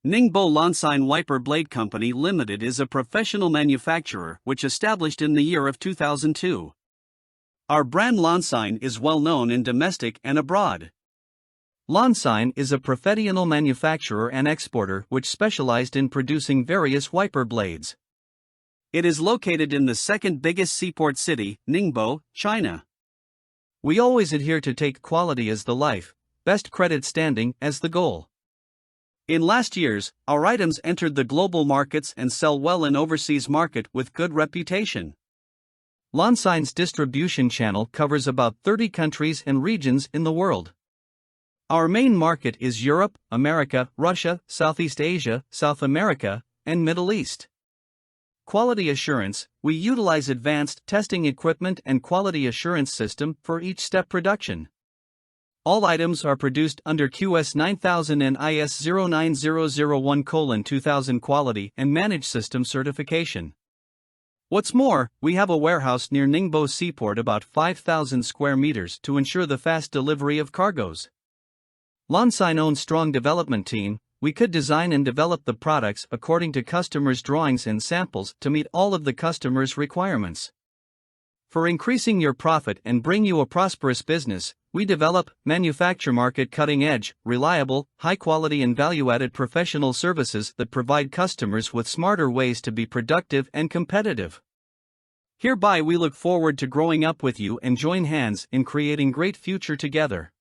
Ningbo Lonsign Wiper Blade Company Limited is a professional manufacturer which established in the year of 2002. Our brand Lonsign is well known in domestic and abroad. Lonsign is a professional manufacturer and exporter which specialized in producing various wiper blades. It is located in the second biggest seaport city, Ningbo, China. We always adhere to take quality as the life, best credit standing as the goal. In last years, our items entered the global markets and sell well in overseas market with good reputation. Lonsign's distribution channel covers about 30 countries and regions in the world. Our main market is Europe, America, Russia, Southeast Asia, South America, and Middle East. Quality assurance: we utilize advanced testing equipment and quality assurance system for each step production. All items are produced under QS 9000 and IS 09001:2000 quality and managed system certification. What's more, we have a warehouse near Ningbo Seaport about 5,000 square meters to ensure the fast delivery of cargoes. Lonsign owns strong development team. We could design and develop the products according to customers' drawings and samples to meet all of the customers' requirements. For increasing your profit and bring you a prosperous business, we develop, manufacture market cutting-edge, reliable, high-quality and value-added professional services that provide customers with smarter ways to be productive and competitive. Hereby we look forward to growing up with you and join hands in creating great future together.